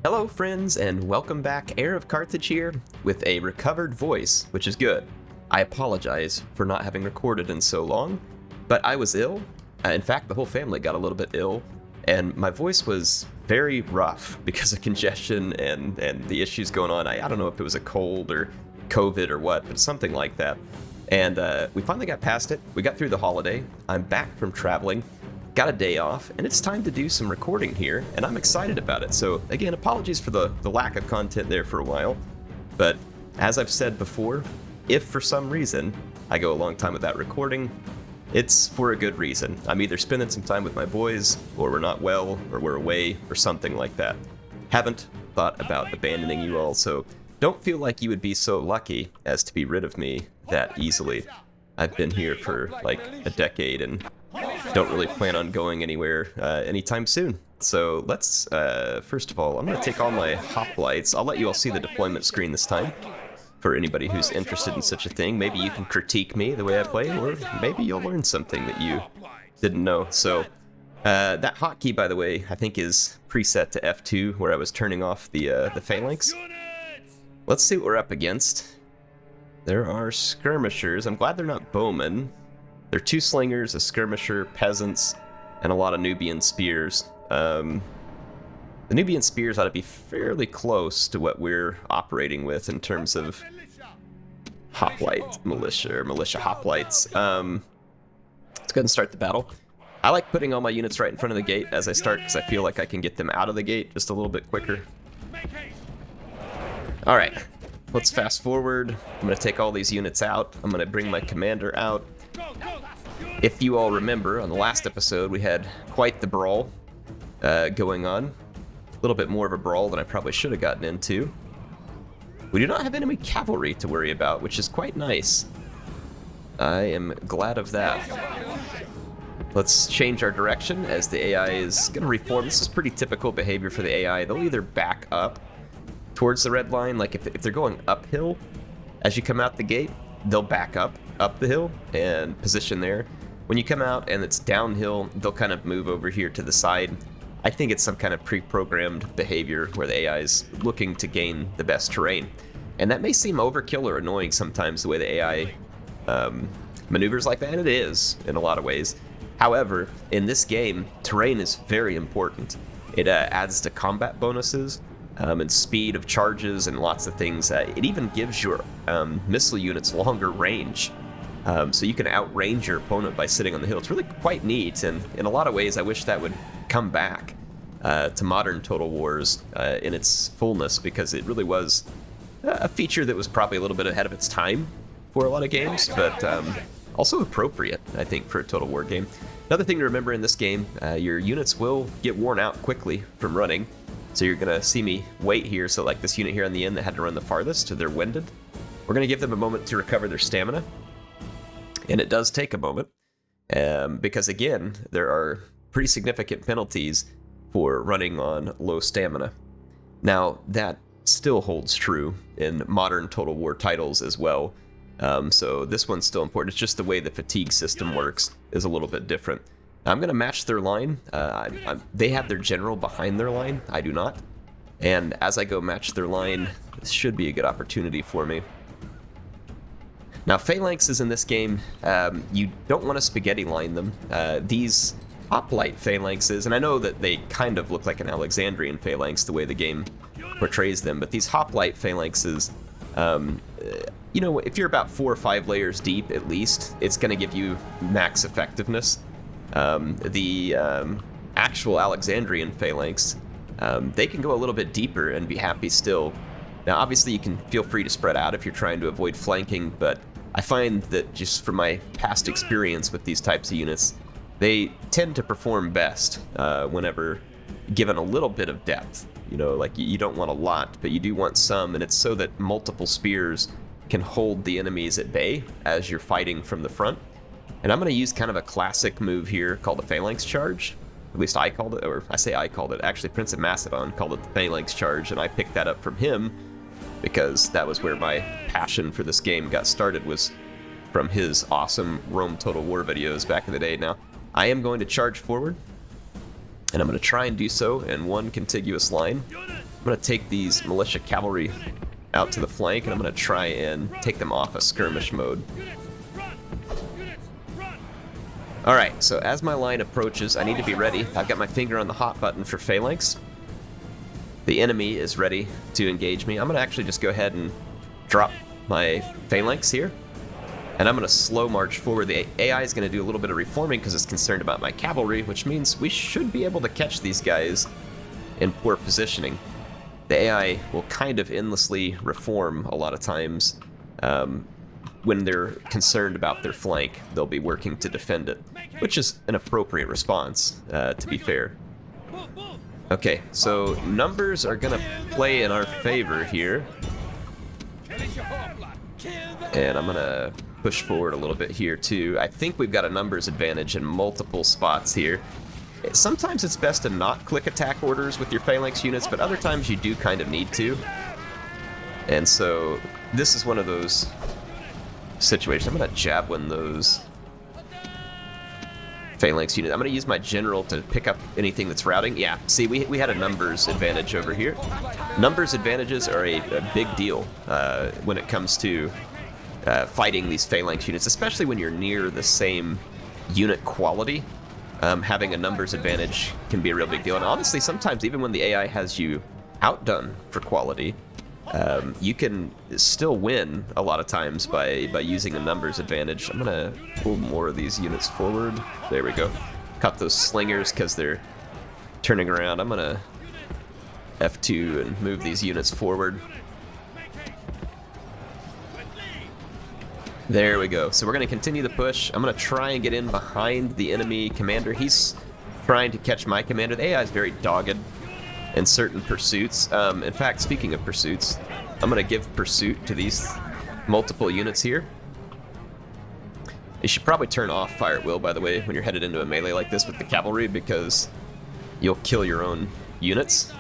Hello friends, and welcome back. HeirofCarthage here, with a recovered voice, which is good. I apologize for not having recorded in so long, but I was ill. In fact, the whole family got a little bit ill, and my voice was very rough because of congestion and the issues going on. I don't know if it was a cold or COVID or what, but something like that. And we finally got past it. We got through the holiday. I'm back from traveling. Got a day off, and it's time to do some recording here, and I'm excited about it. So again, apologies for the lack of content there for a while, but as I've said before, if for some reason I go a long time without recording, it's for a good reason. I'm either spending some time with my boys, or we're not well, or we're away, or something like that. Haven't thought about abandoning you all, so don't feel like you would be so lucky as to be rid of me that easily. I've been here for like a decade and don't really plan on going anywhere anytime soon. So let's, first of all, I'm going to take all my hoplites. I'll let you all see the deployment screen this time for anybody who's interested in such a thing. Maybe you can critique me the way I play, or maybe you'll learn something that you didn't know. So that hotkey, by the way, I think is preset to F2, where I was turning off the phalanx. Let's see what we're up against. There are skirmishers. I'm glad they're not bowmen. There are 2 slingers, a skirmisher, peasants, and a lot of Nubian spears. The Nubian spears ought to be fairly close to what we're operating with in terms of hoplite militia, or militia hoplites. Let's go ahead and start the battle. I like putting all my units right in front of the gate as I start, because I feel like I can get them out of the gate just a little bit quicker. Alright, let's fast forward. I'm going to take all these units out. I'm going to bring my commander out. If you all remember, on the last episode, we had quite the brawl going on. A little bit more of a brawl than I probably should have gotten into. We do not have enemy cavalry to worry about, which is quite nice. I am glad of that. Let's change our direction as the AI is going to reform. This is pretty typical behavior for the AI. They'll either back up towards the red line, like if they're going uphill as you come out the gate, they'll back up the hill and position there. When you come out and it's downhill, they'll kind of move over here to the side. I think it's some kind of pre-programmed behavior where the AI is looking to gain the best terrain. And that may seem overkill or annoying sometimes, the way the AI maneuvers like that, and it is in a lot of ways. However, in this game, terrain is very important. It adds to combat bonuses, and speed of charges and lots of things. It even gives your missile units longer range, so you can outrange your opponent by sitting on the hill. It's really quite neat, and in a lot of ways I wish that would come back to modern Total Wars in its fullness, because it really was a feature that was probably a little bit ahead of its time for a lot of games, but also appropriate, I think, for a Total War game. Another thing to remember in this game, your units will get worn out quickly from running. So you're going to see me wait here, so like this unit here on the end that had to run the farthest, they're winded. We're going to give them a moment to recover their stamina. And it does take a moment, because again, there are pretty significant penalties for running on low stamina. Now, that still holds true in modern Total War titles as well. So this one's still important. It's just the way the fatigue system works is a little bit different. I'm going to match their line. They have their general behind their line. I do not. And as I go match their line, this should be a good opportunity for me. Now, phalanxes in this game, you don't want to spaghetti line them. These hoplite phalanxes, and I know that they kind of look like an Alexandrian phalanx the way the game portrays them, but these hoplite phalanxes, you know, if you're about 4 or 5 layers deep at least, it's going to give you max effectiveness. The actual Alexandrian phalanx, they can go a little bit deeper and be happy still. Now, obviously, you can feel free to spread out if you're trying to avoid flanking, but I find that just from my past experience with these types of units, they tend to perform best whenever given a little bit of depth. You know, like you don't want a lot, but you do want some, and it's so that multiple spears can hold the enemies at bay as you're fighting from the front. And I'm going to use kind of a classic move here called the Phalanx Charge. At least I called it, or I say I called it. Actually, Prince of Macedon called it the Phalanx Charge, and I picked that up from him because that was where my passion for this game got started, was from his awesome Rome Total War videos back in the day. Now, I am going to charge forward, and I'm going to try and do so in one contiguous line. I'm going to take these militia cavalry out to the flank, and I'm going to try and take them off a skirmish mode. Alright, so as my line approaches, I need to be ready. I've got my finger on the hot button for phalanx. The enemy is ready to engage me. I'm going to actually just go ahead and drop my phalanx here. And I'm going to slow march forward. The AI is going to do a little bit of reforming because it's concerned about my cavalry, which means we should be able to catch these guys in poor positioning. The AI will kind of endlessly reform a lot of times. When they're concerned about their flank, they'll be working to defend it, which is an appropriate response, to be fair. Okay, so numbers are going to play in our favor here. And I'm going to push forward a little bit here, too. I think we've got a numbers advantage in multiple spots here. Sometimes it's best to not click attack orders with your phalanx units, but other times you do kind of need to. And so this is one of those situations. I'm going to javelin those phalanx units. I'm going to use my general to pick up anything that's routing. Yeah, see, we had a numbers advantage over here. Numbers advantages are a big deal when it comes to fighting these phalanx units, especially when you're near the same unit quality. Having a numbers advantage can be a real big deal. And honestly, sometimes even when the AI has you outdone for quality, you can still win a lot of times by using a numbers advantage. I'm going to pull more of these units forward. There we go. Caught those slingers because they're turning around. I'm going to F2 and move these units forward. There we go. So we're going to continue the push. I'm going to try and get in behind the enemy commander. He's trying to catch my commander. The AI is very dogged in certain pursuits. In fact, speaking of pursuits, I'm going to give pursuit to these multiple units here. You should probably turn off fire at will, by the way, when you're headed into a melee like this with the cavalry, because you'll kill your own units.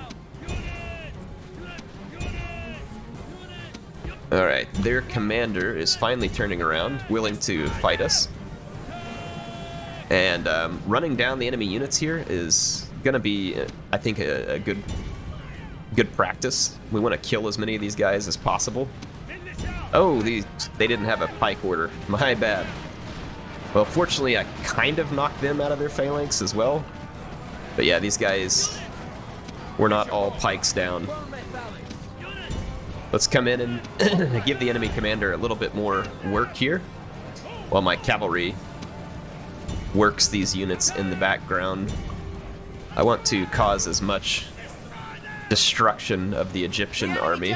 Alright, their commander is finally turning around, willing to fight us. And running down the enemy units here is going to be, I think, a good practice. We want to kill as many of these guys as possible. Oh, they didn't have a pike order. My bad. Well, fortunately, I kind of knocked them out of their phalanx as well. But yeah, these guys were not all pikes down. Let's come in and give the enemy commander a little bit more work here, while my cavalry works these units in the background. I want to cause as much destruction of the Egyptian army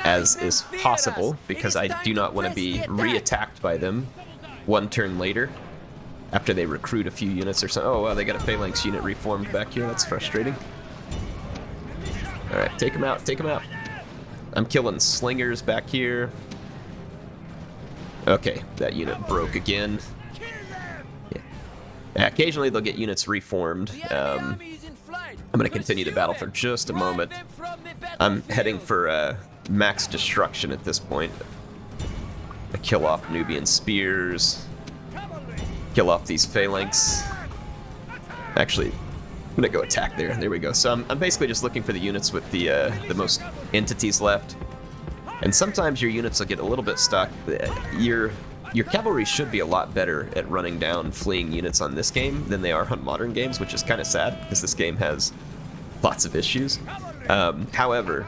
as is possible, because I do not want to be re-attacked by them one turn later after they recruit a few units or something. Oh, wow, they got a phalanx unit reformed back here. That's frustrating. Alright, take them out, take them out. I'm killing slingers back here. Okay, that unit broke again. Yeah. Occasionally they'll get units reformed. I'm going to continue the battle for just a moment. I'm heading for max destruction at this point. I kill off Nubian spears. Kill off these phalanx. Actually, I'm gonna go attack there. There we go. So I'm basically just looking for the units with the most entities left. And sometimes your units will get a little bit stuck. Your cavalry should be a lot better at running down fleeing units on this game than they are on modern games, which is kind of sad because this game has lots of issues. However,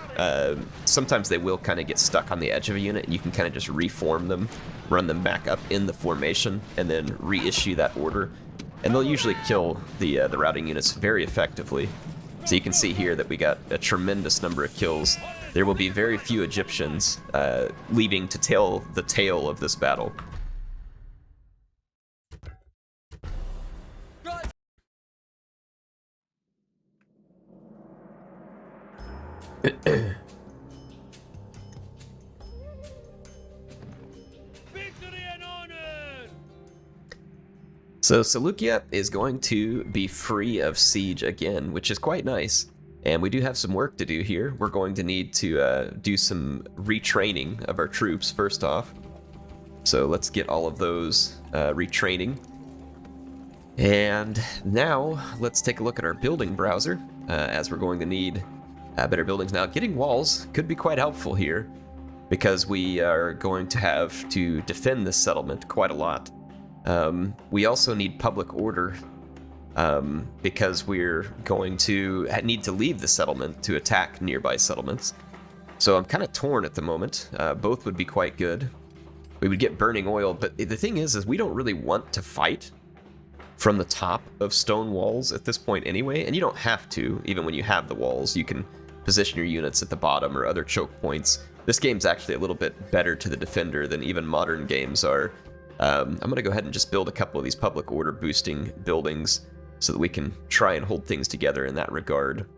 sometimes they will kind of get stuck on the edge of a unit, and you can kind of just reform them, run them back up in the formation, and then reissue that order. And they'll usually kill the routing units very effectively. So you can see here that we got a tremendous number of kills. There will be very few Egyptians leaving to tell the tale of this battle. So Seleucia is going to be free of siege again, which is quite nice. And we do have some work to do here. We're going to need to do some retraining of our troops first off. So let's get all of those retraining. And now let's take a look at our building browser, as we're going to need better buildings. Now, getting walls could be quite helpful here, because we are going to have to defend this settlement quite a lot. We also need public order, because we're going to need to leave the settlement to attack nearby settlements. So I'm kind of torn at the moment. Both would be quite good. We would get burning oil, but the thing is we don't really want to fight from the top of stone walls at this point anyway, and you don't have to. Even when you have the walls, you can position your units at the bottom or other choke points. This game's actually a little bit better to the defender than even modern games are. I'm going to go ahead and just build a couple of these public order boosting buildings so that we can try and hold things together in that regard.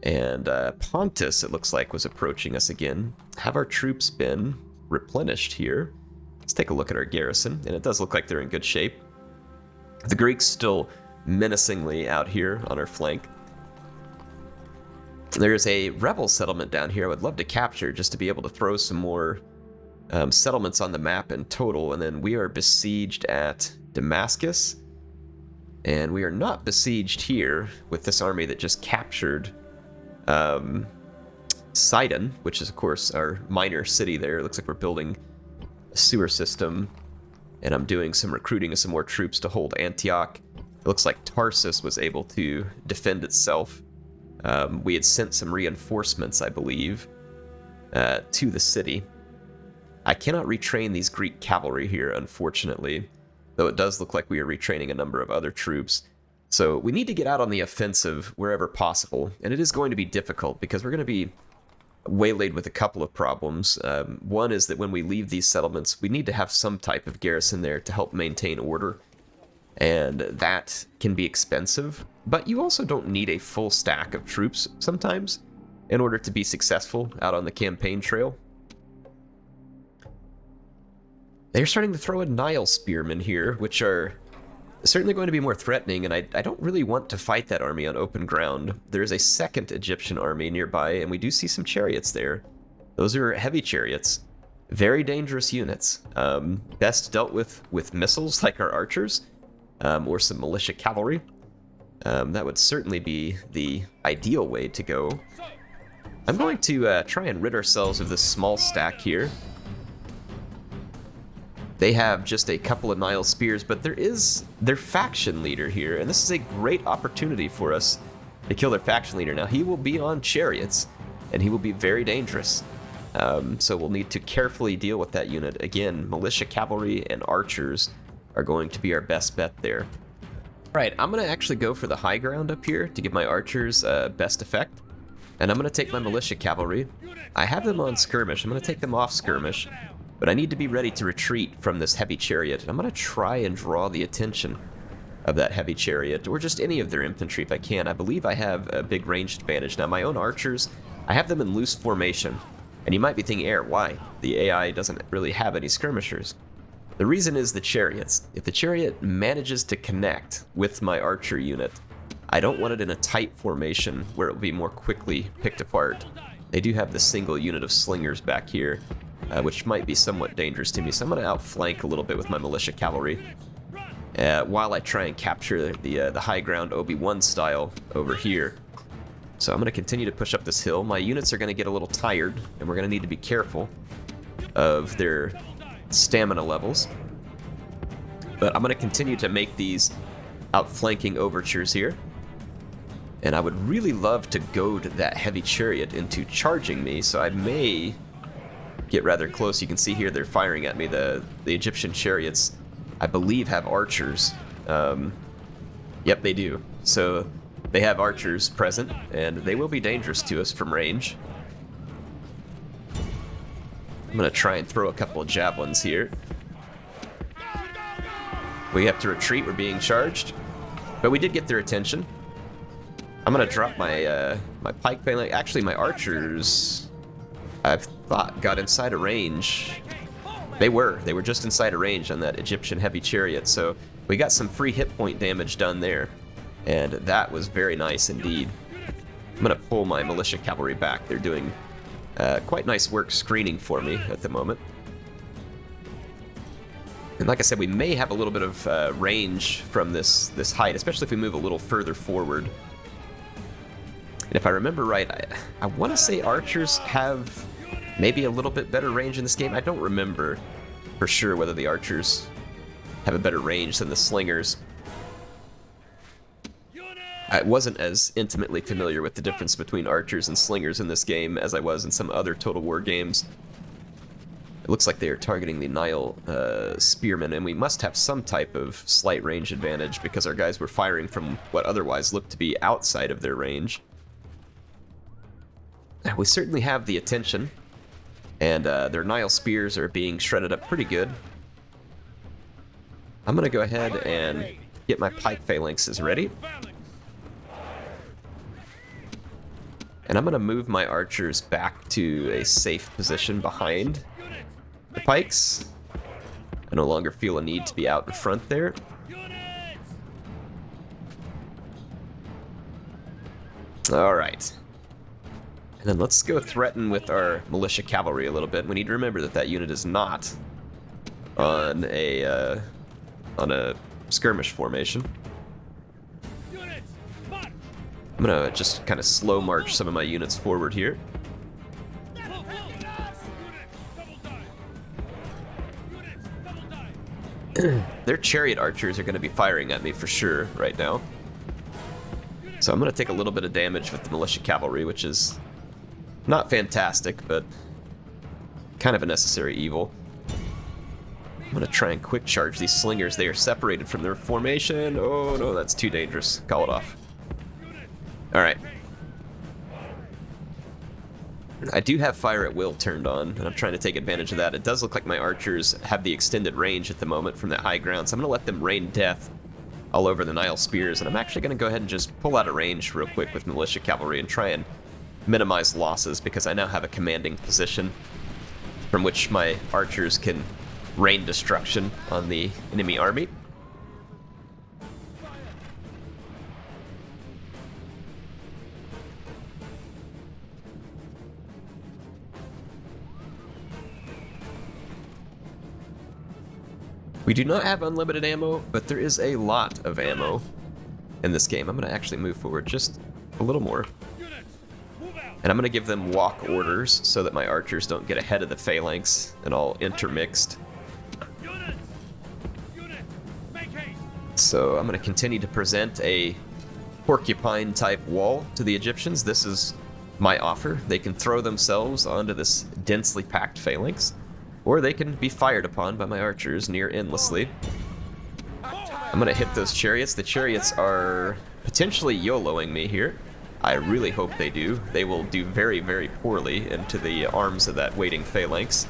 And Pontus, it looks like, was approaching us again. Have our troops been replenished here? Let's take a look at our garrison, and it does look like they're in good shape. The Greeks still menacingly out here on our flank. There's a rebel settlement down here I would love to capture just to be able to throw some more settlements on the map in total. And then we are besieged at Damascus, and we are not besieged here with this army that just captured Sidon, which is of course our minor city there. It looks like we're building a sewer system, and I'm doing some recruiting of some more troops to hold Antioch. It looks like Tarsus was able to defend itself. We had sent some reinforcements, I believe, to the city. I cannot retrain these Greek cavalry here, unfortunately, though it does look like we are retraining a number of other troops. So we need to get out on the offensive wherever possible, and it is going to be difficult because we're going to be waylaid with a couple of problems. One is that when we leave these settlements, we need to have some type of garrison there to help maintain order, and that can be expensive, but you also don't need a full stack of troops sometimes in order to be successful out on the campaign trail. They're starting to throw in Nile spearmen here, which are certainly going to be more threatening, and I don't really want to fight that army on open ground. There is a second Egyptian army nearby, and we do see some chariots there. Those are heavy chariots. Very dangerous units. Best dealt with missiles like our archers, or some militia cavalry. That would certainly be the ideal way to go. I'm going to try and rid ourselves of this small stack here. They have just a couple of Nile spears, but there is their faction leader here, and this is a great opportunity for us to kill their faction leader. Now, he will be on chariots, and he will be very dangerous. So we'll need to carefully deal with that unit. Again, militia cavalry and archers are going to be our best bet there. All right, I'm going to actually go for the high ground up here to give my archers best effect, and I'm going to take my militia cavalry. I have them on skirmish. I'm going to take them off skirmish. But I need to be ready to retreat from this heavy chariot. I'm going to try and draw the attention of that heavy chariot, or just any of their infantry if I can. I believe I have a big ranged advantage. Now, my own archers, I have them in loose formation. And you might be thinking, why? The AI doesn't really have any skirmishers. The reason is the chariots. If the chariot manages to connect with my archer unit, I don't want it in a tight formation where it will be more quickly picked apart. They do have the single unit of slingers back here, which might be somewhat dangerous to me, so I'm going to outflank a little bit with my militia cavalry while I try and capture the high ground Obi-Wan style over here. So I'm going to continue to push up this hill. My units are going to get a little tired, and we're going to need to be careful of their stamina levels. But I'm going to continue to make these outflanking overtures here. And I would really love to goad that heavy chariot into charging me, so I may get rather close. You can see here they're firing at me. The Egyptian chariots, I believe, have archers. Yep, they do. So they have archers present, and they will be dangerous to us from range. I'm going to try and throw a couple of javelins here. We have to retreat. We're being charged. But we did get their attention. I'm going to drop my my pike phalanx. Actually, my archers, I thought, got inside a range. They were just inside a range on that Egyptian heavy chariot, so we got some free hit point damage done there, and that was very nice indeed. I'm going to pull my militia cavalry back. They're doing quite nice work screening for me at the moment. And like I said, we may have a little bit of range from this height, especially if we move a little further forward. And if I remember right, I want to say archers have maybe a little bit better range in this game. I don't remember for sure whether the archers have a better range than the slingers. I wasn't as intimately familiar with the difference between archers and slingers in this game as I was in some other Total War games. It looks like they are targeting the Nile spearmen, and we must have some type of slight range advantage because our guys were firing from what otherwise looked to be outside of their range. We certainly have the attention, and their Nile spears are being shredded up pretty good. I'm going to go ahead and get my pike phalanxes ready. And I'm going to move my archers back to a safe position behind the pikes. I no longer feel a need to be out in front there. Alright. And then let's go threaten with our militia cavalry a little bit. We need to remember that that unit is not on a skirmish formation. I'm gonna just kind of slow march some of my units forward here. Their chariot archers are gonna be firing at me for sure right now. So I'm gonna take a little bit of damage with the militia cavalry, which is not fantastic, but kind of a necessary evil. I'm gonna try and quick charge these slingers. They are separated from their formation. Oh no, that's too dangerous. Call it off. Alright. I do have fire at will turned on, and I'm trying to take advantage of that. It does look like my archers have the extended range at the moment from that high ground, so I'm going to let them rain death all over the Nile spears, and I'm actually going to go ahead and just pull out of range real quick with militia cavalry and try and minimize losses, because I now have a commanding position from which my archers can rain destruction on the enemy army. We do not have unlimited ammo, but there is a lot of ammo in this game. I'm going to actually move forward just a little more. And I'm going to give them walk orders so that my archers don't get ahead of the phalanx and all intermixed. So I'm going to continue to present a porcupine-type wall to the Egyptians. This is my offer. They can throw themselves onto this densely packed phalanx, or they can be fired upon by my archers near endlessly. I'm gonna hit those chariots. The chariots are potentially YOLOing me here. I really hope they do. They will do very, very poorly into the arms of that waiting phalanx.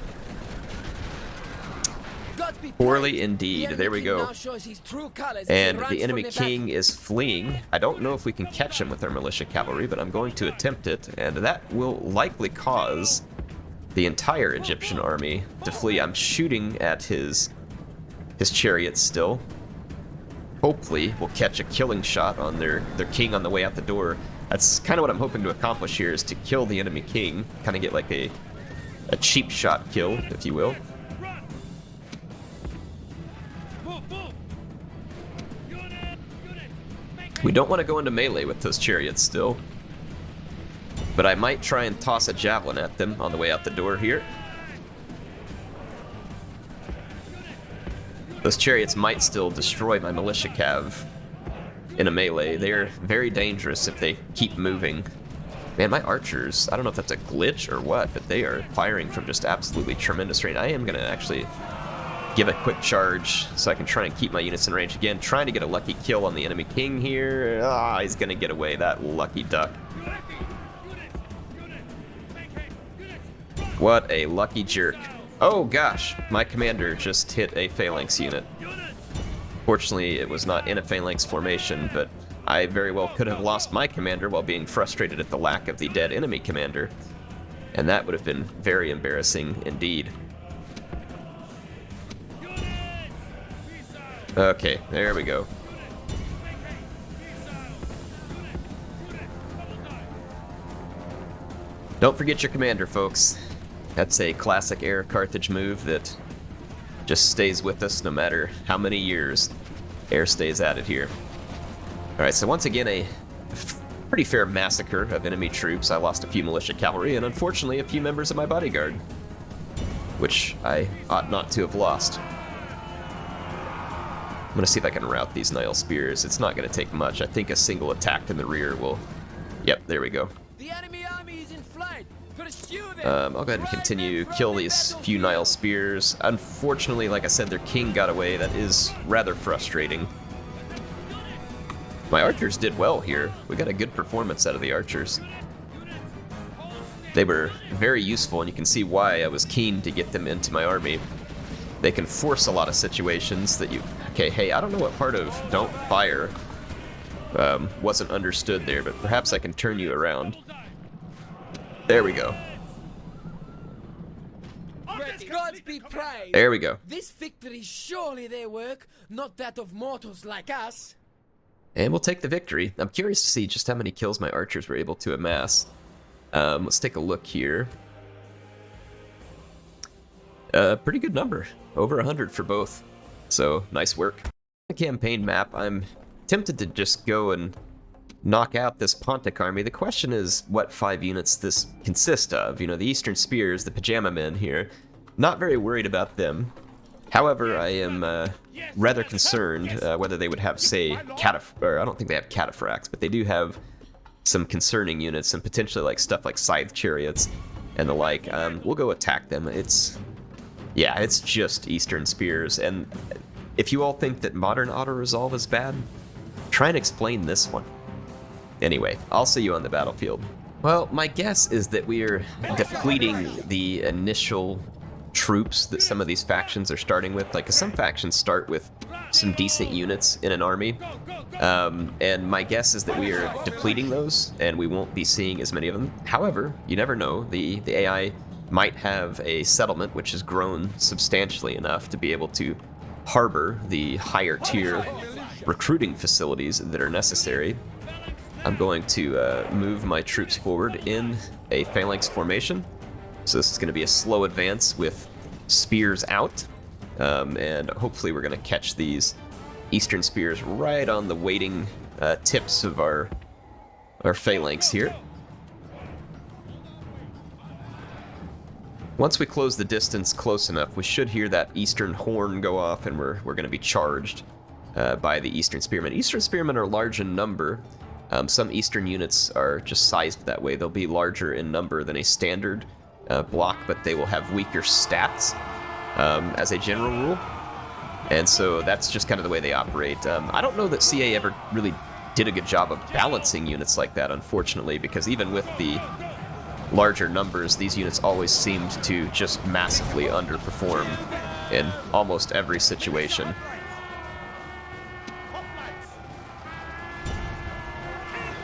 Poorly indeed. There we go. And the enemy king is fleeing. I don't know if we can catch him with our militia cavalry, but I'm going to attempt it, and that will likely cause the entire Egyptian army to flee. I'm shooting at his chariots still. Hopefully we'll catch a killing shot on their king on the way out the door. That's kind of what I'm hoping to accomplish here, is to kill the enemy king. Kind of get like a cheap shot kill, if you will. We don't want to go into melee with those chariots still, but I might try and toss a javelin at them on the way out the door here. Those chariots might still destroy my militia cav in a melee. They're very dangerous if they keep moving. Man, my archers, I don't know if that's a glitch or what, but they are firing from just absolutely tremendous range. I am going to actually give a quick charge so I can try and keep my units in range again, trying to get a lucky kill on the enemy king here. Ah, he's going to get away, that lucky duck. What a lucky jerk. Oh gosh, my commander just hit a phalanx unit. Fortunately, it was not in a phalanx formation, but I very well could have lost my commander while being frustrated at the lack of the dead enemy commander. And that would have been very embarrassing indeed. Okay, there we go. Don't forget your commander, folks. That's a classic HeirofCarthage move that just stays with us no matter how many years Air stays at it here. Alright, so once again, a pretty fair massacre of enemy troops. I lost a few militia cavalry and unfortunately a few members of my bodyguard, which I ought not to have lost. I'm gonna see if I can rout these Nile spears. It's not gonna take much. I think a single attack in the rear will... Yep, there we go. The enemy army is in flight. Pursue them. I'll go ahead and continue, kill these few Nile spears. Unfortunately, like I said, their king got away. That is rather frustrating. My archers did well here. We got a good performance out of the archers. They were very useful, and you can see why I was keen to get them into my army. They can force a lot of situations that you... Okay, hey, I don't know what part of don't fire wasn't understood there, but perhaps I can turn you around. There we go. Gods be praised. There we go. This victory is surely their work, not that of mortals like us. And we'll take the victory. I'm curious to see just how many kills my archers were able to amass. Let's take a look here. Pretty good number. Over 100 for both. So, nice work. The campaign map, I'm tempted to just go and knock out this Pontic army. The question is what 5 units this consists of. You know, the Eastern Spears, the Pajama Men here. Not very worried about them. However, I am rather concerned whether they would have, say, I don't think they have cataphracts, but they do have some concerning units and potentially like stuff like scythe chariots and the like. We'll go attack them. It's just Eastern Spears, and if you all think that modern auto-resolve is bad, try and explain this one. Anyway, I'll see you on the battlefield. Well, my guess is that we are depleting the initial troops that some of these factions are starting with. Like, some factions start with some decent units in an army, and my guess is that we are depleting those, and we won't be seeing as many of them. However, you never know. The AI might have a settlement which has grown substantially enough to be able to harbor the higher tier recruiting facilities that are necessary. I'm going to move my troops forward in a phalanx formation. So this is going to be a slow advance with spears out, and hopefully we're going to catch these Eastern Spears right on the waiting tips of our phalanx here. Once we close the distance close enough, we should hear that Eastern horn go off, and we're going to be charged by the Eastern Spearmen. Eastern Spearmen are large in number. Some Eastern units are just sized that way. They'll be larger in number than a standard block, but they will have weaker stats as a general rule. And so that's just kind of the way they operate. I don't know that CA ever really did a good job of balancing units like that, unfortunately, because even with the larger numbers, these units always seemed to just massively underperform in almost every situation.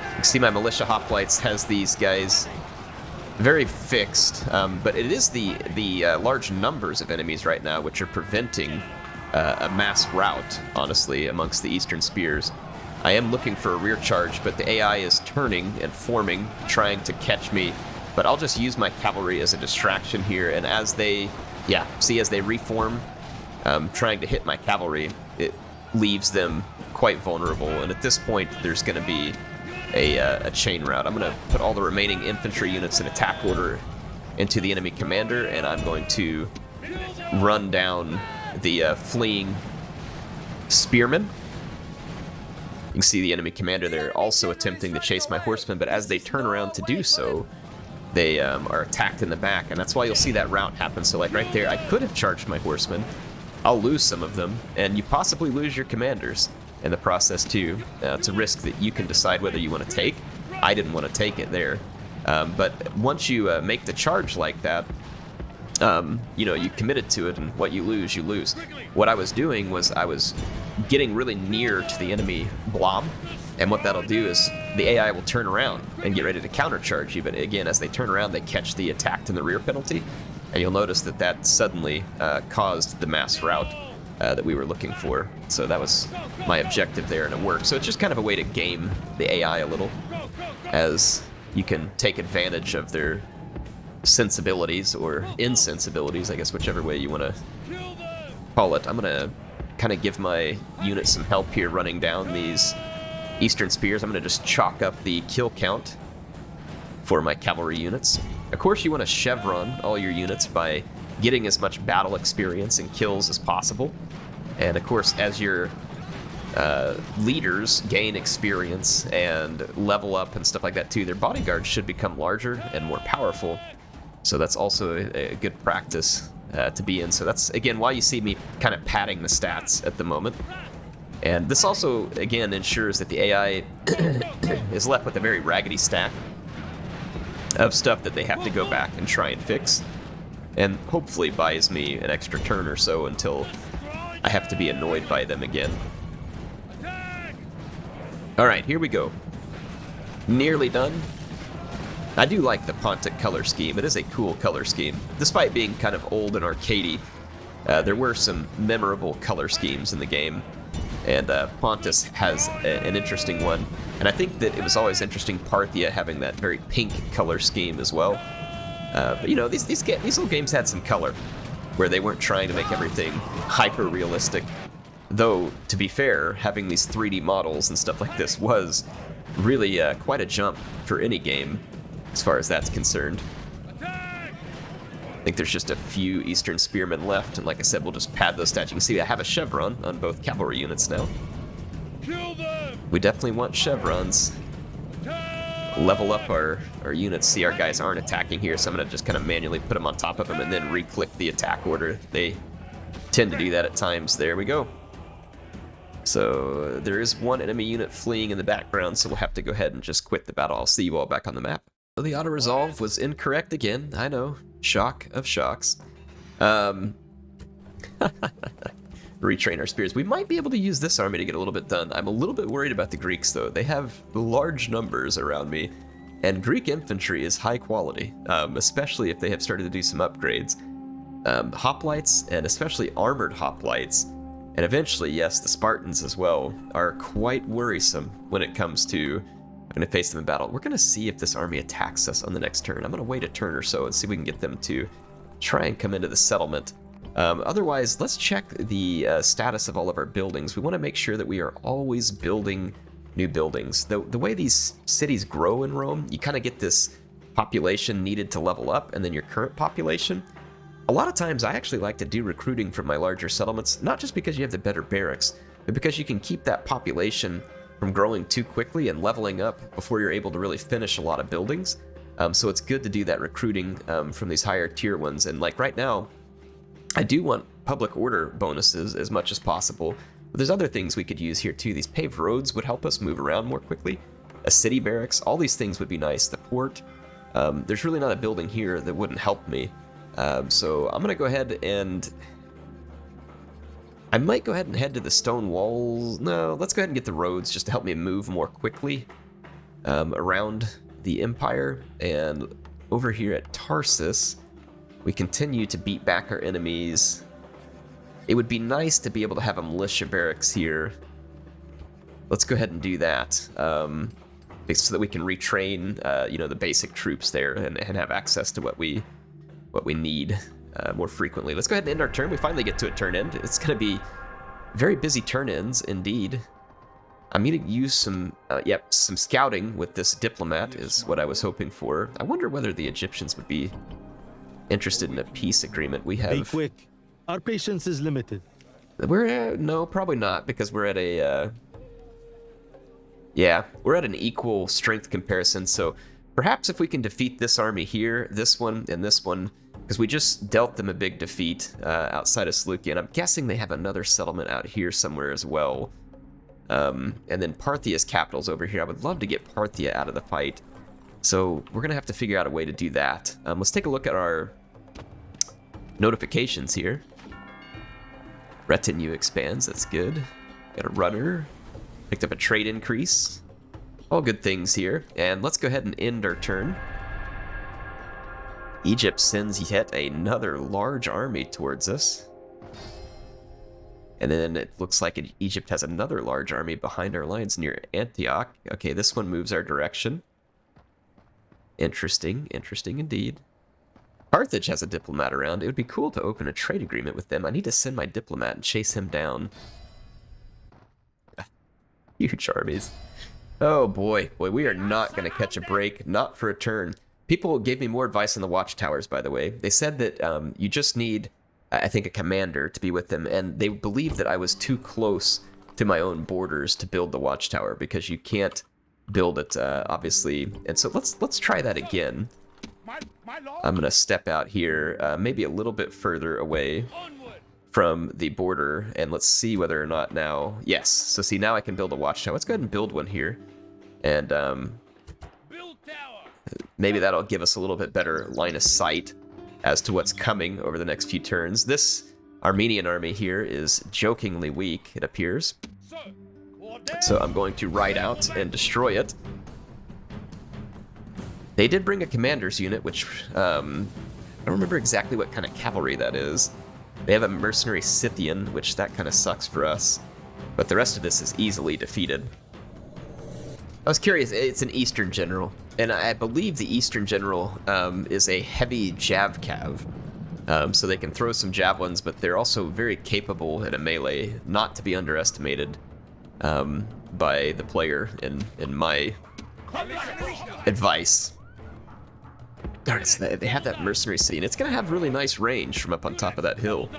You can see my militia hoplites has these guys very fixed, but it is the large numbers of enemies right now which are preventing a mass rout, honestly, amongst the Eastern Spears. I am looking for a rear charge, but the AI is turning and forming, trying to catch me. But I'll just use my cavalry as a distraction here, and as they, as they reform, trying to hit my cavalry, it leaves them quite vulnerable. And at this point, there's going to be a chain rout. I'm going to put all the remaining infantry units in attack order into the enemy commander, and I'm going to run down the fleeing spearmen. You can see the enemy commander there also attempting to chase my horsemen, but as they turn around to do so, they are attacked in the back, and that's why you'll see that rout happen. So like right there, I could have charged my horsemen. I'll lose some of them, and you possibly lose your commanders in the process too. It's a risk that you can decide whether you want to take. I didn't want to take it there. But once you make the charge like that, you committed to it, and what you lose, you lose. What I was doing was I was getting really near to the enemy blob, and what that'll do is the AI will turn around and get ready to countercharge you, but again, as they turn around, they catch the attacked in the rear penalty, and you'll notice that that suddenly caused the mass rout that we were looking for. So that was my objective there, and it worked. So it's just kind of a way to game the AI a little, as you can take advantage of their sensibilities or insensibilities, I guess, whichever way you want to call it. I'm going to kind of give my unit some help here running down these Eastern Spears, I'm going to just chalk up the kill count for my cavalry units. Of course, you want to chevron all your units by getting as much battle experience and kills as possible. And of course, as your leaders gain experience and level up and stuff like that too, their bodyguards should become larger and more powerful. So that's also a good practice to be in. So that's, again, why you see me kind of padding the stats at the moment. And this also, again, ensures that the AI is left with a very raggedy stack of stuff that they have to go back and try and fix. And hopefully buys me an extra turn or so until I have to be annoyed by them again. Alright, here we go. Nearly done. I do like the Pontic color scheme. It is a cool color scheme. Despite being kind of old and arcadey, there were some memorable color schemes in the game. And Pontus has an interesting one. And I think that it was always interesting Parthia having that very pink color scheme as well. But you know, these little games had some color, where they weren't trying to make everything hyper-realistic. Though, to be fair, having these 3D models and stuff like this was really quite a jump for any game, as far as that's concerned. I think there's just a few Eastern Spearmen left, and like I said, we'll just pad those stats. You can see I have a chevron on both cavalry units now. We definitely want chevrons. Level up our units. See, our guys aren't attacking here, so I'm going to just kind of manually put them on top of them and then re-click the attack order. They tend to do that at times. There we go. So there is one enemy unit fleeing in the background, so we'll have to go ahead and just quit the battle. I'll see you all back on the map. So the auto-resolve was incorrect again. I know. Shock of shocks. Retrain our spears. We might be able to use this army to get a little bit done. I'm a little bit worried about the Greeks, though. They have large numbers around me, and Greek infantry is high quality, especially if they have started to do some upgrades. Hoplites, and especially armored hoplites, and eventually, yes, the Spartans as well, are quite worrisome when it comes to having to face them in battle. We're going to see if this army attacks us on the next turn. I'm going to wait a turn or so and see if we can get them to try and come into the settlement. Otherwise, let's check the status of all of our buildings. We want to make sure that we are always building new buildings. The way these cities grow in Rome, you kind of get this population needed to level up, and then your current population. A lot of times, I actually like to do recruiting from my larger settlements, not just because you have the better barracks, but because you can keep that population from growing too quickly and leveling up before you're able to really finish a lot of buildings. So it's good to do that recruiting from these higher tier ones. And like right now, I do want public order bonuses as much as possible, but there's other things we could use here too. These paved roads would help us move around more quickly. A city barracks, all these things would be nice. The port, there's really not a building here that wouldn't help me. So I'm gonna go ahead and I might go ahead and head to the stone walls. No, let's go ahead and get the roads just to help me move more quickly around the empire. And over here at Tarsus, we continue to beat back our enemies. It would be nice to be able to have a militia barracks here. Let's go ahead and do that, so that we can retrain, you know, the basic troops there and have access to what we need more frequently. Let's go ahead and end our turn. We finally get to a turn end. It's going to be very busy turn ends indeed. I'm going to use some scouting with this diplomat is what I was hoping for. I wonder whether the Egyptians would be interested in a peace agreement. We have... Be quick. Our patience is limited. No, probably not, because we're at a... we're at an equal strength comparison, so perhaps if we can defeat this army here, this one, and this one, because we just dealt them a big defeat outside of Seleucia, and I'm guessing they have another settlement out here somewhere as well. And then Parthia's capital's over here. I would love to get Parthia out of the fight. So we're going to have to figure out a way to do that. Let's take a look at our notifications here. Retinue expands, that's good. Got a runner. Picked up a trade increase. All good things here. And let's go ahead and end our turn. Egypt sends yet another large army towards us. And then it looks like Egypt has another large army behind our lines near Antioch. Okay, this one moves our direction. Interesting, interesting indeed. Carthage has a diplomat around. It would be cool to open a trade agreement with them. I need to send my diplomat and chase him down. Huge armies. Oh boy, we are not going to catch a break, not for a turn. People gave me more advice on the watchtowers, by the way. They said that you just need, I think, a commander to be with them, and they believed that I was too close to my own borders to build the watchtower because you can't build it, obviously. And so let's try that again. I'm going to step out here, maybe a little bit further away from the border, and let's see whether or not now... Yes, so see, now I can build a watchtower. Let's go ahead and build one here. And maybe that'll give us a little bit better line of sight as to what's coming over the next few turns. This Armenian army here is jokingly weak, it appears. So I'm going to ride out and destroy it. They did bring a commander's unit, which I don't remember exactly what kind of cavalry that is. They have a mercenary Scythian, which that kind of sucks for us. But the rest of this is easily defeated. I was curious, it's an Eastern general. And I believe the Eastern general is a heavy jav cav. So they can throw some javelins, but they're also very capable at a melee, not to be underestimated by the player in my advice. Darn it, so they have that mercenary city, and it's going to have really nice range from up on top of that hill.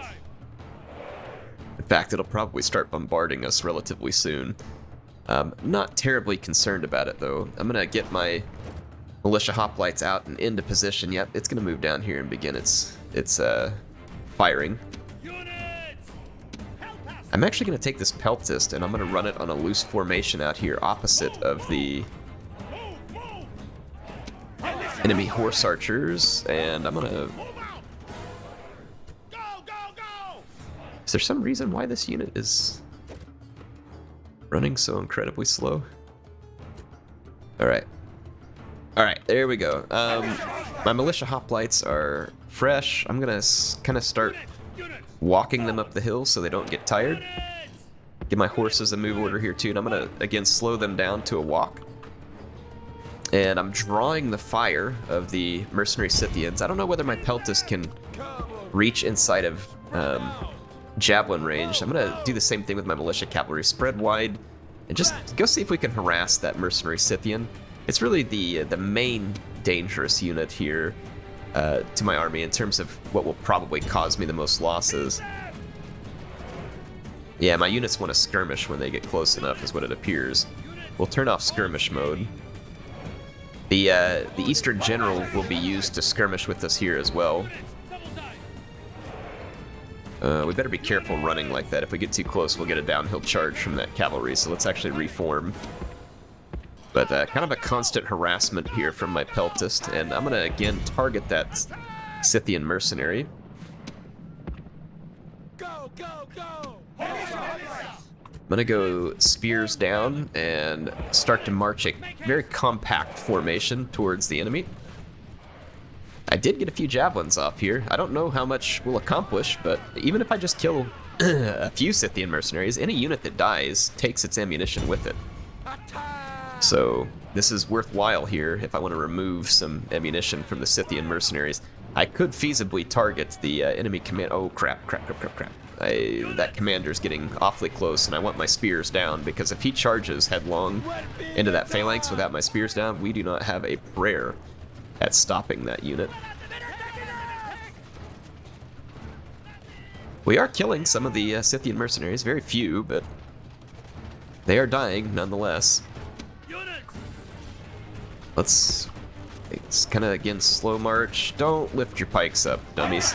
In fact, it'll probably start bombarding us relatively soon. Not terribly concerned about it, though. I'm going to get my militia hoplites out and into position. Yep, it's going to move down here and begin its firing. I'm actually going to take this peltist, and I'm going to run it on a loose formation out here opposite of the enemy horse archers, and I'm gonna... Is there some reason why this unit is running so incredibly slow? Alright, there we go. My militia hoplites are fresh. I'm gonna kind of start walking them up the hill so they don't get tired. Give my horses a move order here too, and I'm gonna again slow them down to a walk. And I'm drawing the fire of the mercenary Scythians. I don't know whether my peltist can reach inside of javelin range. I'm going to do the same thing with my militia cavalry. Spread wide and just go see if we can harass that mercenary Scythian. It's really the main dangerous unit here to my army in terms of what will probably cause me the most losses. Yeah, my units want to skirmish when they get close enough is what it appears. We'll turn off skirmish mode. The Eastern General will be used to skirmish with us here as well. We better be careful running like that. If we get too close, we'll get a downhill charge from that cavalry, so let's actually reform. But kind of a constant harassment here from my peltist, and I'm going to again target that Scythian mercenary. Go, go, go! I'm gonna go spears down and start to march a very compact formation towards the enemy. I did get a few javelins off here. I don't know how much we'll accomplish, but even if I just kill a few Scythian mercenaries, any unit that dies takes its ammunition with it. So this is worthwhile here if I want to remove some ammunition from the Scythian mercenaries. I could feasibly target the enemy command. Oh crap. That commander's getting awfully close, and I want my spears down, because if he charges headlong into that phalanx without my spears down, we do not have a prayer at stopping that unit. We are killing some of the Scythian mercenaries, very few, but they are dying nonetheless. Let's kind of, again, slow march. Don't lift your pikes up, dummies.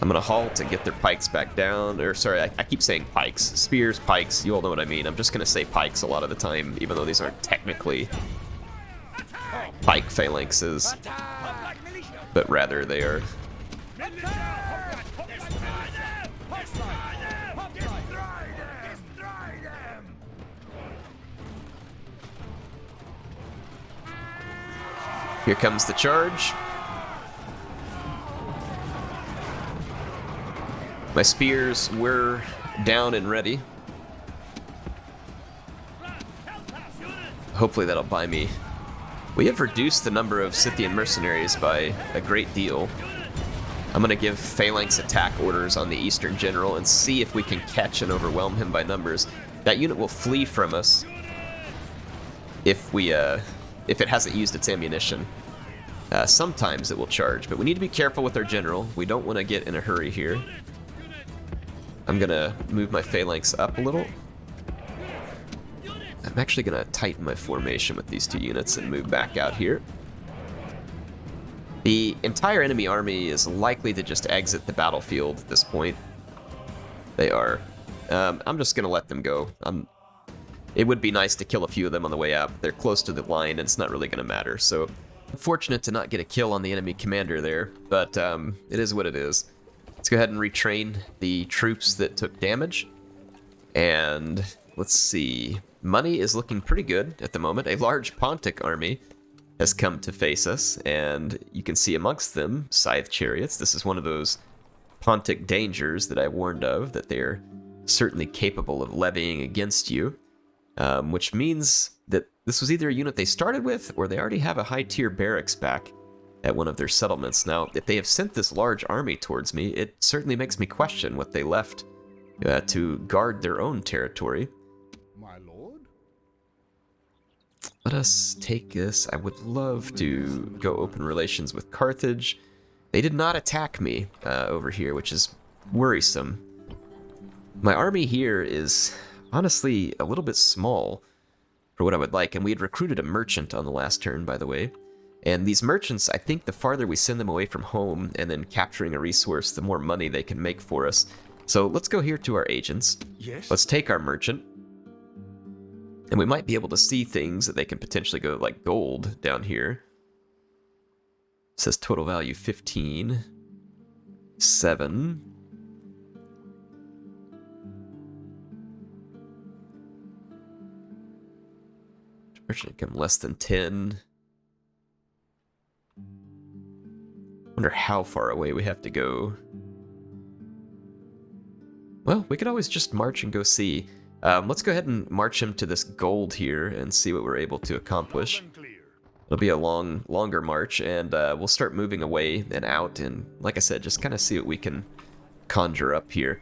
I'm gonna halt and get their pikes back down, or sorry, I keep saying pikes. Spears, pikes, you all know what I mean. I'm just gonna say pikes a lot of the time, even though these aren't technically pike phalanxes, but rather they are... Here comes the charge. My spears were down and ready. Hopefully that'll buy me. We have reduced the number of Scythian mercenaries by a great deal. I'm going to give phalanx attack orders on the Eastern General and see if we can catch and overwhelm him by numbers. that unit will flee from us if it hasn't used its ammunition. Sometimes it will charge, but we need to be careful with our general. We don't want to get in a hurry here. I'm gonna move my phalanx up a little. I'm actually gonna tighten my formation with these two units and move back out here. The entire enemy army is likely to just exit the battlefield at this point. They are. I'm just gonna let them go. It would be nice to kill a few of them on the way out, but they're close to the line and it's not really gonna matter. So, unfortunate to not get a kill on the enemy commander there, but it is what it is. Let's go ahead and retrain the troops that took damage. And let's see. Money is looking pretty good at the moment. A large Pontic army has come to face us, and you can see amongst them scythe chariots. This is one of those Pontic dangers that I warned of, that they're certainly capable of levying against you, which means that this was either a unit they started with, or they already have a high-tier barracks back at one of their settlements. Now, if they have sent this large army towards me, it certainly makes me question what they left to guard their own territory. My lord? Let us take this. I would love to go open relations with Carthage. They did not attack me over here, which is worrisome. My army here is honestly a little bit small for what I would like, and we had recruited a merchant on the last turn, by the way. And these merchants, I think the farther we send them away from home and then capturing a resource, the more money they can make for us. So let's go here to our agents. Yes. Let's take our merchant. And we might be able to see things that they can potentially go like gold down here. It says total value 15. 7. Merchant income less than 10. Wonder how far away we have to go. Well, we could always just march and go see. Let's go ahead and march him to this gold here and see what we're able to accomplish. It'll be a longer march, and we'll start moving away and out, and like I said, just kind of see what we can conjure up here.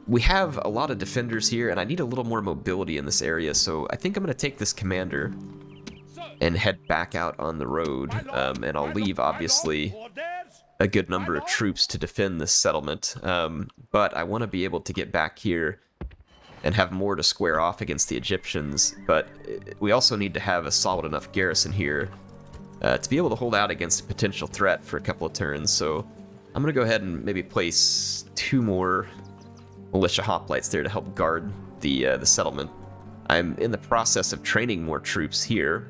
We have a lot of defenders here, and I need a little more mobility in this area, so I think I'm going to take this commander and head back out on the road, and I'll leave, obviously, a good number of troops to defend this settlement, but I want to be able to get back here and have more to square off against the Egyptians, but we also need to have a solid enough garrison here to be able to hold out against a potential threat for a couple of turns, so I'm going to go ahead and maybe place 2 more militia hoplites there to help guard the settlement. I'm in the process of training more troops here,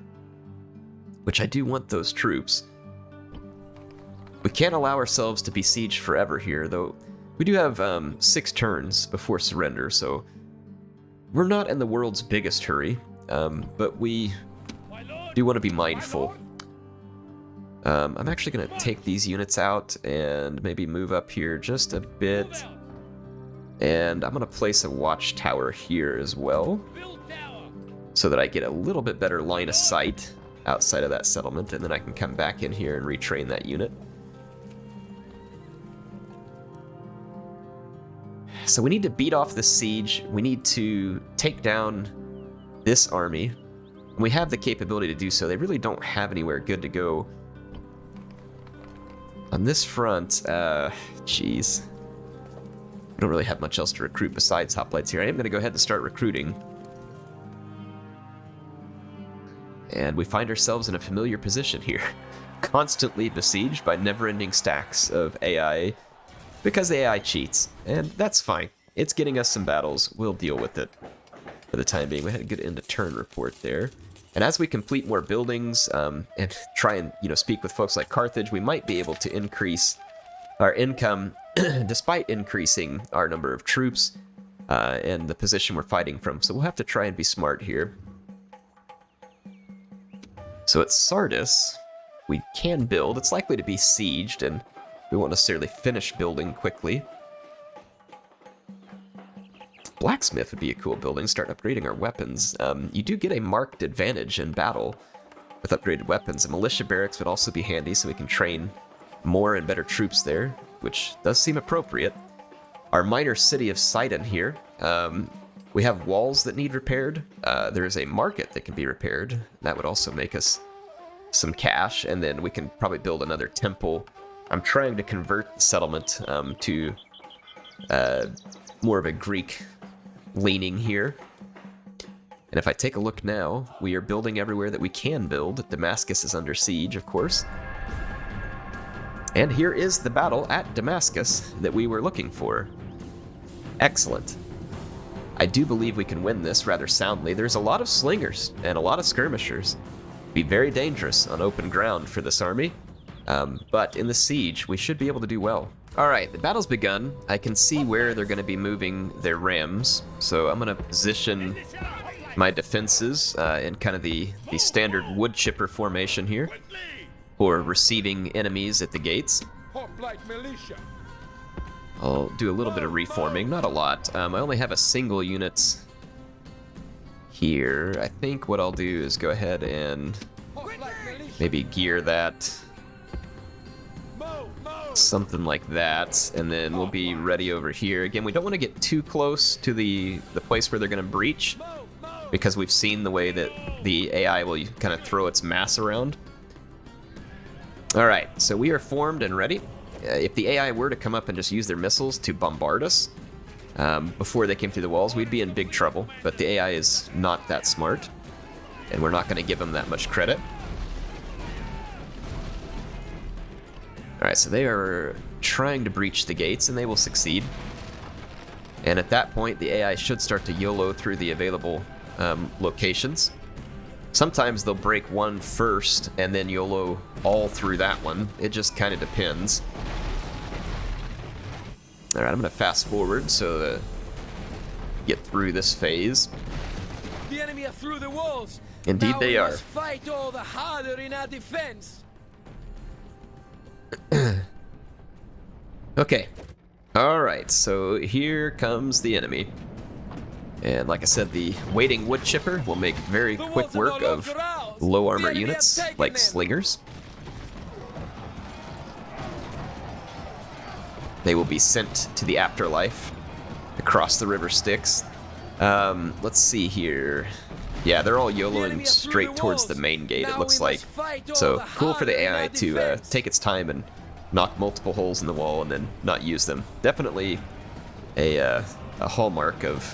which I do want those troops. We can't allow ourselves to besiege forever here, though we do have 6 turns before surrender, so we're not in the world's biggest hurry, but we do want to be mindful. I'm actually going to take these units out and maybe move up here just a bit, and I'm going to place a watchtower here as well, so that I get a little bit better line of sight outside of that settlement, and then I can come back in here and retrain that unit. So we need to beat off this siege. We need to take down this army. And we have the capability to do so. They really don't have anywhere good to go. On this front, geez. We don't really have much else to recruit besides hoplites here. I am going to go ahead and start recruiting. And we find ourselves in a familiar position here. Constantly besieged by never-ending stacks of AI, because the AI cheats, and that's fine. It's getting us some battles. We'll deal with it for the time being. We had a good end-of-turn report there. And as we complete more buildings and try and speak with folks like Carthage, we might be able to increase our income despite increasing our number of troops and the position we're fighting from. So we'll have to try and be smart here. So at Sardis, we can build. It's likely to be sieged, and we won't necessarily finish building quickly. Blacksmith would be a cool building. Start upgrading our weapons. You do get a marked advantage in battle with upgraded weapons. A militia barracks would also be handy, so we can train more and better troops there, which does seem appropriate. Our minor city of Sidon here. We have walls that need repaired. There is a market that can be repaired. That would also make us some cash, and then we can probably build another temple. I'm trying to convert the settlement to more of a Greek leaning here. And if I take a look now, we are building everywhere that we can build. Damascus is under siege, of course. And here is the battle at Damascus that we were looking for. Excellent. I do believe we can win this rather soundly. There's a lot of slingers and a lot of skirmishers. Be very dangerous on open ground for this army. But in the siege, we should be able to do well. All right, the battle's begun. I can see where they're going to be moving their rams. So I'm going to position my defenses in kind of the standard wood chipper formation here for receiving enemies at the gates. I'll do a little bit of reforming, not a lot. I only have a single unit here. I think what I'll do is go ahead and maybe gear that something like that, and then we'll be ready over here. Again, we don't want to get too close to the place where they're going to breach, because we've seen the way that the AI will kind of throw its mass around. All right, so we are formed and ready. If the AI were to come up and just use their missiles to bombard us before they came through the walls, we'd be in big trouble. But the AI is not that smart, and we're not going to give them that much credit. All right, so they are trying to breach the gates, and they will succeed. And at that point, the AI should start to YOLO through the available locations. Sometimes they'll break one first and then YOLO all through that one. It just kind of depends. All right, I'm going to fast forward so that get through this phase. The enemy are through the walls. Indeed, Now they we are. must fight all the harder in our defense. Okay. All right, so here comes the enemy. And like I said, the waiting wood chipper will make very quick work of low armor units like slingers. They will be sent to the afterlife across the river Styx. Let's see here. Yeah, they're all YOLOing straight towards the main gate, it looks like. So cool for the AI to take its time and knock multiple holes in the wall and then not use them. Definitely a hallmark of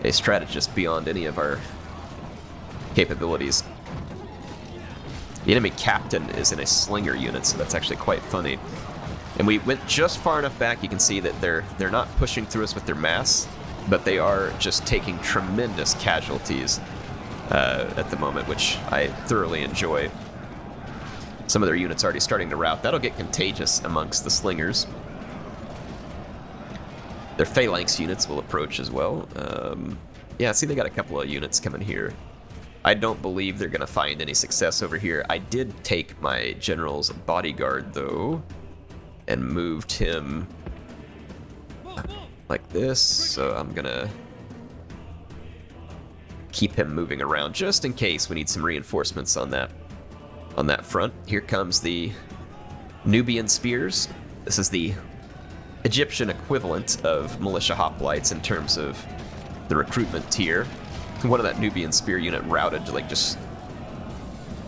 a strategist beyond any of our capabilities. The enemy captain is in a slinger unit, so that's actually quite funny. And we went just far enough back, you can see that they're not pushing through us with their mass, but they are just taking tremendous casualties at the moment, which I thoroughly enjoy. Some of their units already starting to rout. That'll get contagious amongst the slingers. Their phalanx units will approach as well. Yeah, see, they got a couple of units coming here. I don't believe they're going to find any success over here. I did take my general's bodyguard, though, and moved him like this. So I'm going to keep him moving around just in case we need some reinforcements on that front. Here comes the Nubian spears. This is the Egyptian equivalent of militia hoplites in terms of the recruitment tier. One of that Nubian spear unit routed, like, just,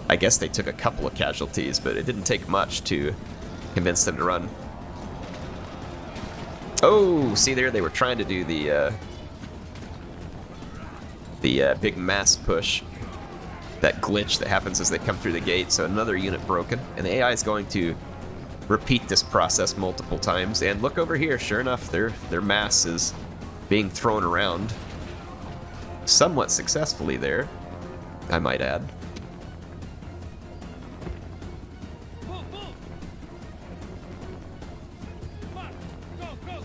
I guess they took a couple of casualties, but it didn't take much to convince them to run. Oh, see there, they were trying to do the big mass push, that glitch that happens as they come through the gate. So another unit broken, and the AI is going to repeat this process multiple times. And look over here, sure enough, their mass is being thrown around somewhat successfully there, I might add.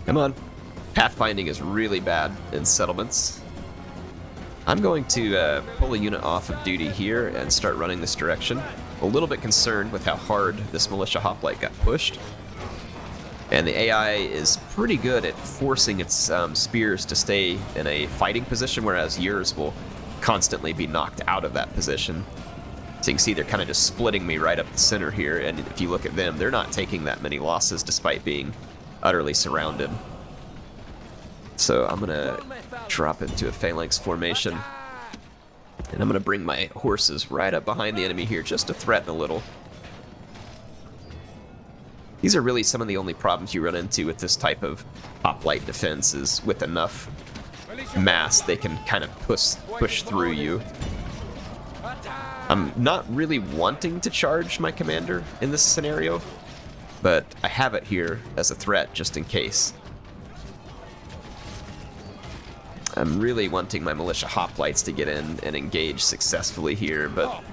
Come on. Pathfinding is really bad in settlements. I'm going to pull a unit off of duty here and start running this direction. A little bit concerned with how hard this militia hoplite got pushed. And the AI is pretty good at forcing its spears to stay in a fighting position, whereas yours will constantly be knocked out of that position. So you can see they're kind of just splitting me right up the center here, and if you look at them, they're not taking that many losses despite being utterly surrounded. So I'm gonna drop into a phalanx formation. And I'm going to bring my horses right up behind the enemy here just to threaten a little. These are really some of the only problems you run into with this type of hoplite defense, is with enough mass they can kind of push through you. I'm not really wanting to charge my commander in this scenario, but I have it here as a threat just in case. I'm really wanting my militia hoplites to get in and engage successfully here, but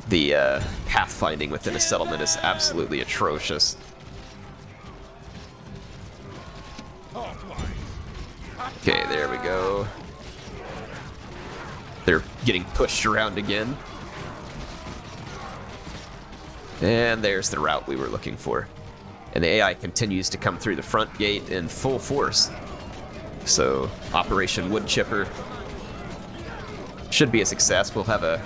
the pathfinding within a settlement is absolutely atrocious. Okay, there we go. They're getting pushed around again. And there's the route we were looking for. And the AI continues to come through the front gate in full force. So, Operation Wood Chipper should be a success. We'll have a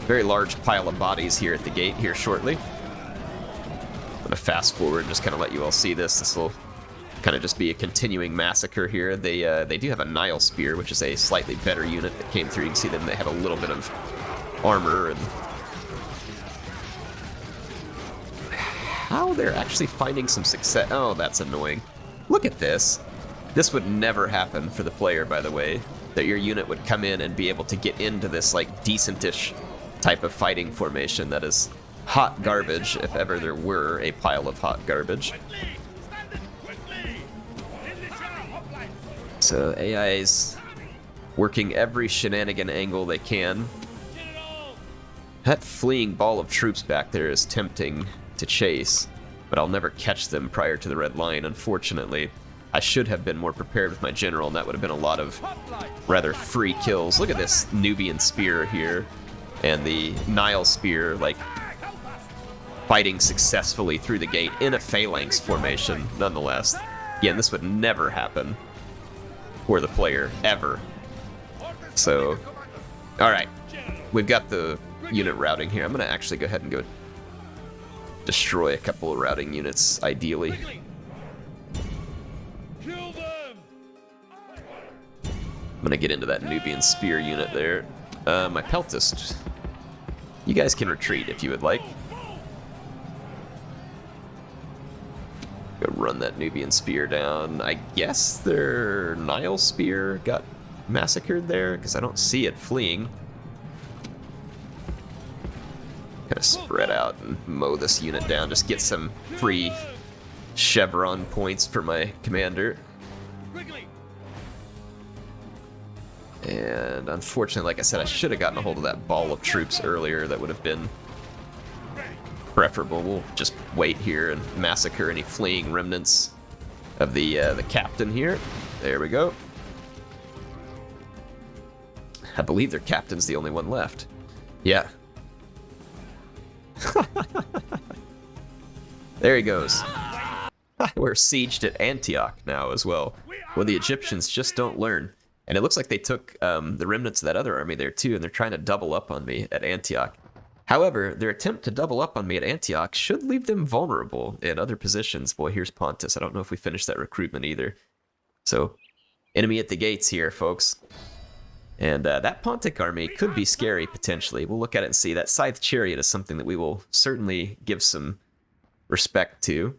very large pile of bodies here at the gate here shortly. I'm gonna fast forward and just kind of let you all see this. This will kind of just be a continuing massacre here. They do have a Nile Spear, which is a slightly better unit that came through. You can see them, they have a little bit of armor, and how they're actually finding some success. Oh, that's annoying. Look at this. This would never happen for the player, by the way, that your unit would come in and be able to get into this, like, decentish type of fighting formation. That is hot garbage, if ever there were a pile of hot garbage. So AI's working every shenanigan angle they can. That fleeing ball of troops back there is tempting to chase, but I'll never catch them prior to the red line, unfortunately. I should have been more prepared with my general, and that would have been a lot of rather free kills. Look at this Nubian spear here, and the Nile spear, like, fighting successfully through the gate in a phalanx formation, nonetheless. Again, this would never happen for the player, ever. So, alright. We've got the unit routing here. I'm going to actually go ahead and go destroy a couple of routing units, ideally. I'm gonna get into that Nubian spear unit there. My peltist. You guys can retreat if you would like. Go run that Nubian spear down. I guess their Nile spear got massacred there, because I don't see it fleeing. Kind of spread out and mow this unit down. Just get some free chevron points for my commander. And unfortunately, like I said, I should have gotten a hold of that ball of troops earlier. That would have been preferable. We'll just wait here and massacre any fleeing remnants of the captain here. There we go. I believe their captain's the only one left. Yeah. There he goes. We're sieged at Antioch now as well. Well, the Egyptians just don't learn. And it looks like they took the remnants of that other army there too, and they're trying to double up on me at Antioch. However, their attempt to double up on me at Antioch should leave them vulnerable in other positions. Boy, here's Pontus. I don't know if we finished that recruitment either. So, enemy at the gates here, folks. And that Pontic army could be scary, potentially. We'll look at it and see. That Scythe Chariot is something that we will certainly give some respect to.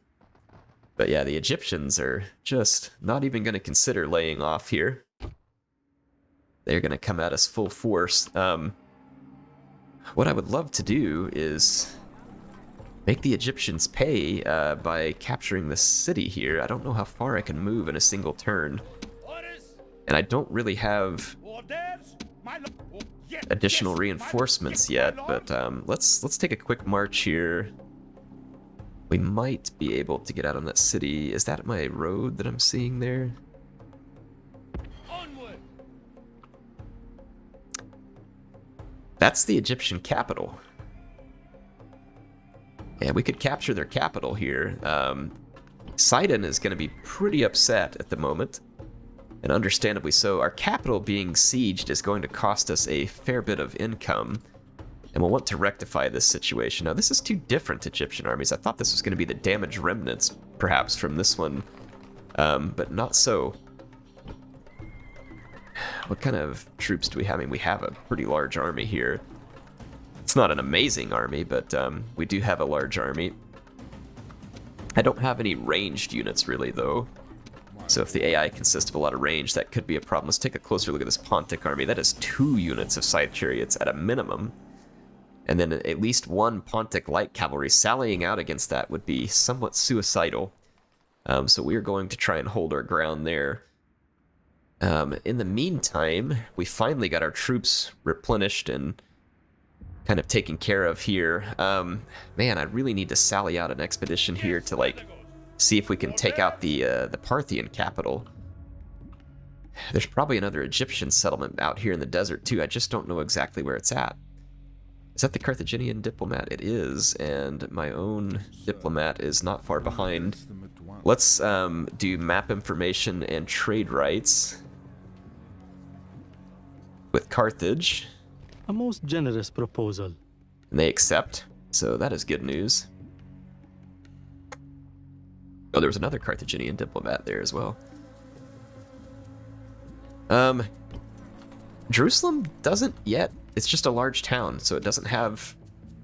But yeah, the Egyptians are just not even going to consider laying off here. They're going to come at us full force. What I would love to do is make the Egyptians pay by capturing this city here. I don't know how far I can move in a single turn. And I don't really have additional reinforcements yet, but let's take a quick march here. We might be able to get out on that city. Is that my road that I'm seeing there? That's the Egyptian capital. Yeah, we could capture their capital here. Sidon is going to be pretty upset at the moment, and understandably so. Our capital being sieged is going to cost us a fair bit of income, and we'll want to rectify this situation. Now, this is two different Egyptian armies. I thought this was going to be the damaged remnants, perhaps, from this one, but not so. What kind of troops do we have? I mean, we have a pretty large army here. It's not an amazing army, but we do have a large army. I don't have any ranged units really, though. So if the AI consists of a lot of range, that could be a problem. Let's take a closer look at this Pontic army. That is 2 units of scythe chariots at a minimum. And then at least 1 Pontic light cavalry. Sallying out against that would be somewhat suicidal. So we are going to try and hold our ground there. In the meantime, we finally got our troops replenished and kind of taken care of here. Man, I really need to sally out an expedition here to, like, see if we can take out the Parthian capital. There's probably another Egyptian settlement out here in the desert, too. I just don't know exactly where it's at. Is that the Carthaginian diplomat? It is, and my own diplomat is not far behind. Let's do map information and trade rights with Carthage. A most generous proposal. And they accept, so that is good news. Oh, there was another Carthaginian diplomat there as well. Jerusalem doesn't yet. It's just a large town, so it doesn't have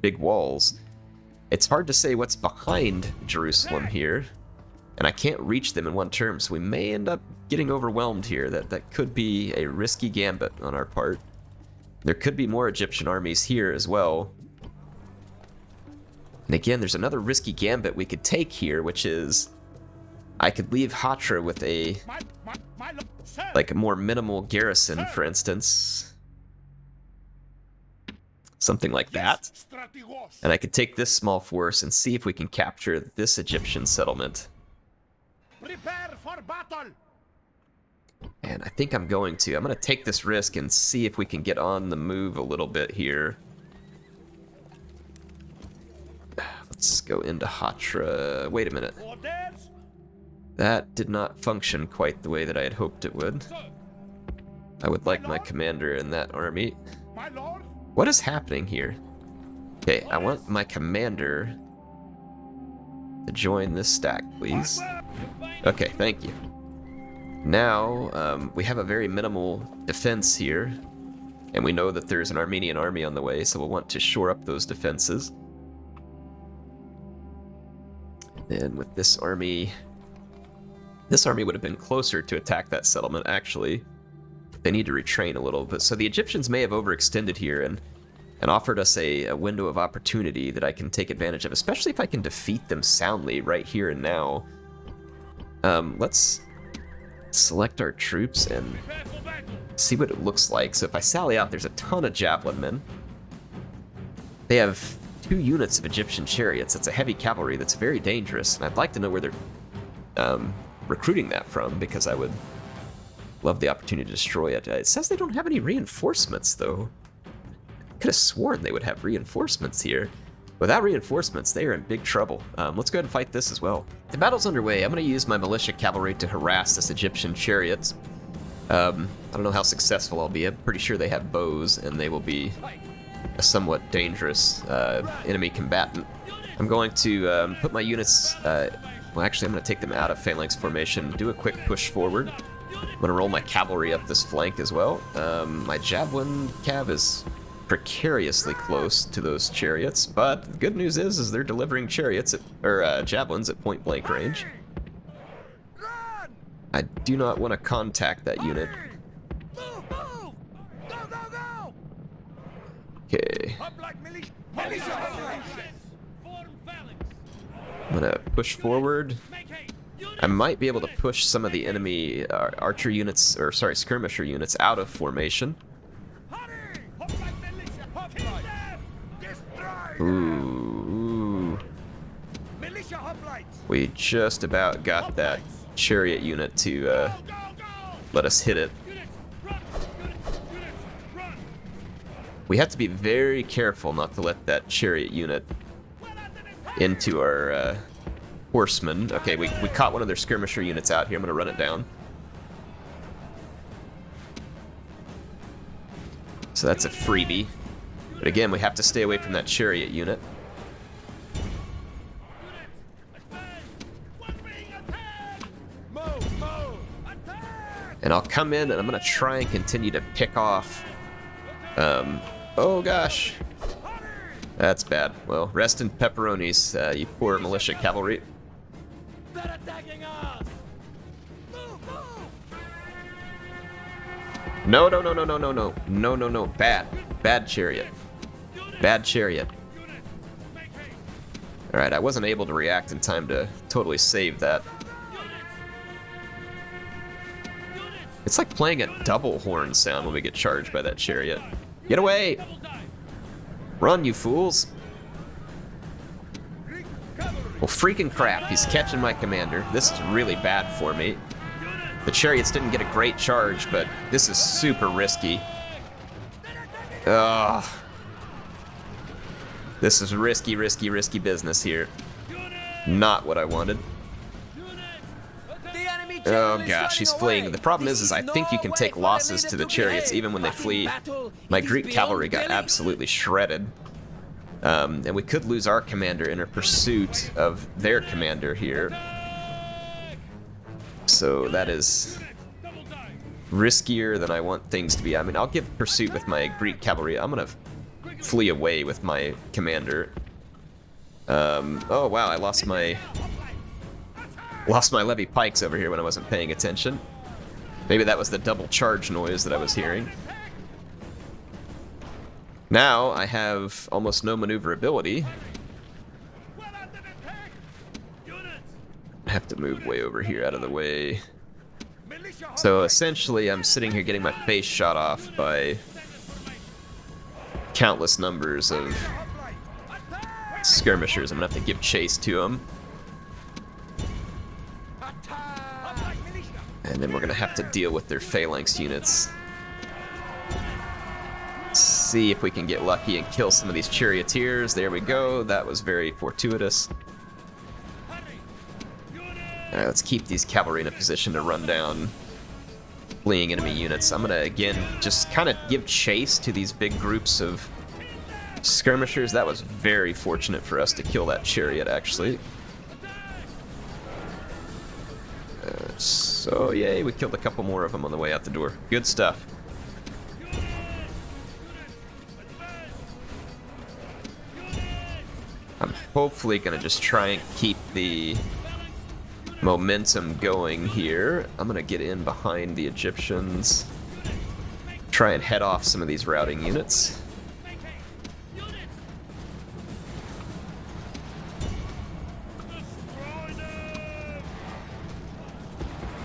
big walls. It's hard to say what's behind Jerusalem here, and I can't reach them in one term, so we may end up getting overwhelmed here. That could be a risky gambit on our part. There could be more Egyptian armies here as well. And again, there's another risky gambit we could take here, which is I could leave Hatra with a like a more minimal garrison, for instance. Something like that. And I could take this small force and see if we can capture this Egyptian settlement. Prepare for battle. And I think I'm going to. I'm going to take this risk and see if we can get on the move a little bit here. Let's go into Hatra. Wait a minute. That did not function quite the way that I had hoped it would. I would like my commander in that army. My lord. What is happening here? Okay, I want my commander to join this stack, please. Okay, thank you. Now, we have a very minimal defense here, and we know that there's an Armenian army on the way, so we'll want to shore up those defenses. And with this army would have been closer to attack that settlement, actually. They need to retrain a little bit. So the Egyptians may have overextended here and offered us a window of opportunity that I can take advantage of, especially if I can defeat them soundly right here and now. Let's select our troops and see what it looks like. So if I sally out, there's a ton of javelin men. They have 2 units of Egyptian chariots. It's a heavy cavalry that's very dangerous, and I'd like to know where they're recruiting that from, because I would love the opportunity to destroy it. It says they don't have any reinforcements, though. I could have sworn they would have reinforcements here. Without reinforcements, they are in big trouble. Let's go ahead and fight this as well. The battle's underway. I'm going to use my militia cavalry to harass this Egyptian chariots. I don't know how successful I'll be. I'm pretty sure they have bows, and they will be a somewhat dangerous enemy combatant. I'm going to put my units... well, actually, I'm going to take them out of phalanx formation, do a quick push forward. I'm going to roll my cavalry up this flank as well. My javelin cav is precariously close to those chariots, but the good news is they're delivering chariots or javelins at point blank range. I do not want to contact that unit. Okay. I'm gonna push forward. I might be able to push some of the enemy archer units, or sorry, skirmisher units out of formation. Ooh. We just about got that chariot unit to let us hit it. We have to be very careful not to let that chariot unit into our horsemen. Okay, we caught one of their skirmisher units out here. I'm gonna run it down. So that's a freebie. But again, we have to stay away from that chariot unit. And I'll come in and I'm gonna try and continue to pick off. Oh gosh. That's bad. Well, rest in pepperonis, you poor militia cavalry. They're attacking us! Move, move! No, no, no, no, no, no, no. No, no, no. Bad. Bad chariot. Bad chariot. Alright, I wasn't able to react in time to totally save that. It's like playing a double horn sound when we get charged by that chariot. Get away! Run, you fools! Well, freaking crap, he's catching my commander. This is really bad for me. The chariots didn't get a great charge, but this is super risky. Ugh. This is risky, risky, risky business here. Not what I wanted. Oh gosh, he's fleeing. The problem is I think you can take losses to the chariots even when they flee. My Greek cavalry got absolutely shredded. And we could lose our commander in a pursuit of their commander here. So that is riskier than I want things to be. I mean, I'll give pursuit with my Greek cavalry. I'm gonna flee away with my commander. Oh wow, I lost my levy pikes over here when I wasn't paying attention. Maybe that was the double charge noise that I was hearing. Now I have almost no maneuverability. I have to move way over here out of the way. So essentially I'm sitting here getting my face shot off by countless numbers of skirmishers. I'm gonna have to give chase to them. And then we're gonna have to deal with their phalanx units. See if we can get lucky and kill some of these charioteers. There we go. That was very fortuitous. Alright, let's keep these cavalry in a position to run down fleeing enemy units. I'm gonna, again, just kind of give chase to these big groups of skirmishers. That was very fortunate for us to kill that chariot, actually. So, yay, we killed a couple more of them on the way out the door. Good stuff. I'm hopefully gonna just try and keep the momentum going here. I'm gonna get in behind the Egyptians, try and head off some of these routing units.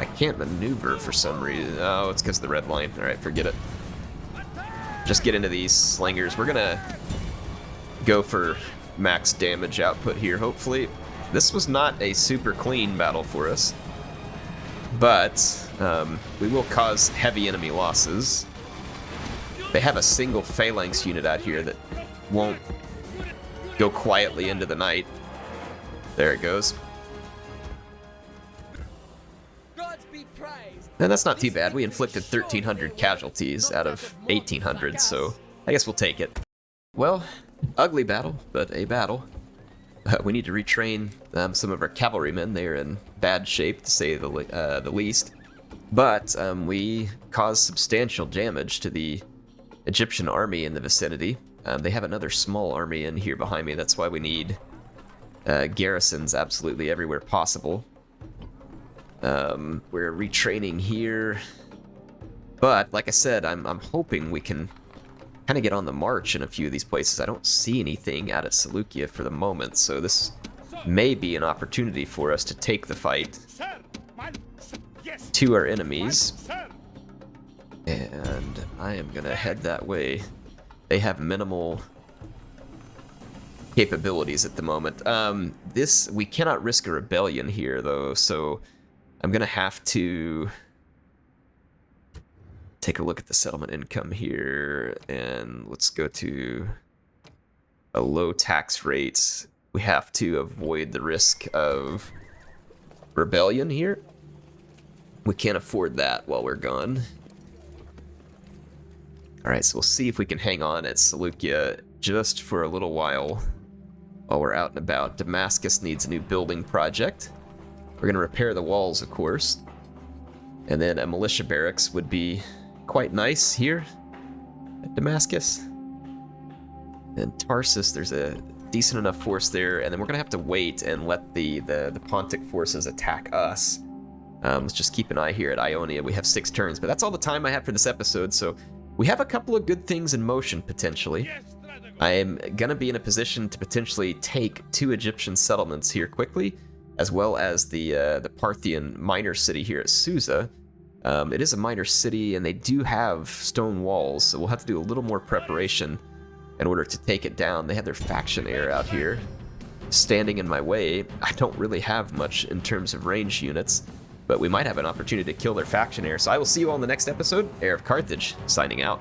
I can't maneuver for some reason. Oh, it's because of the red line. Alright, forget it. Just get into these slingers. We're gonna go for max damage output here, hopefully. This was not a super clean battle for us, but we will cause heavy enemy losses. They have a single phalanx unit out here that won't go quietly into the night. There it goes. And that's not too bad. We inflicted 1,300 casualties out of 1,800, so I guess we'll take it. Well, ugly battle, but a battle. We need to retrain some of our cavalrymen. They're in bad shape, to say the least. But we caused substantial damage to the Egyptian army in the vicinity. They have another small army in here behind me. That's why we need garrisons absolutely everywhere possible. We're retraining here. But, like I said, I'm hoping we can kind of get on the march in a few of these places. I don't see anything out at Seleucia for the moment, so this may be an opportunity for us to take the fight to our enemies. And I am gonna head that way. They have minimal capabilities at the moment. We cannot risk a rebellion here, though, so I'm gonna have to take a look at the settlement income here, and let's go to a low tax rate. We have to avoid the risk of rebellion here. We can't afford that while we're gone. Alright, so we'll see if we can hang on at Seleucia just for a little while we're out and about. Damascus needs a new building project. We're going to repair the walls, of course. And then a militia barracks would be quite nice here at Damascus. And Tarsus, there's a decent enough force there, and then we're gonna have to wait and let the Pontic forces attack us. Let's just keep an eye here at Ionia. We have 6 turns, but that's all the time I have for this episode, so we have a couple of good things in motion, potentially. I am gonna be in a position to potentially take 2 Egyptian settlements here quickly, as well as the Parthian minor city here at Susa. It is a minor city, and they do have stone walls, so we'll have to do a little more preparation in order to take it down. They have their faction heir out here standing in my way. I don't really have much in terms of range units, but we might have an opportunity to kill their faction heir. So I will see you all in the next episode. HeirofCarthage, signing out.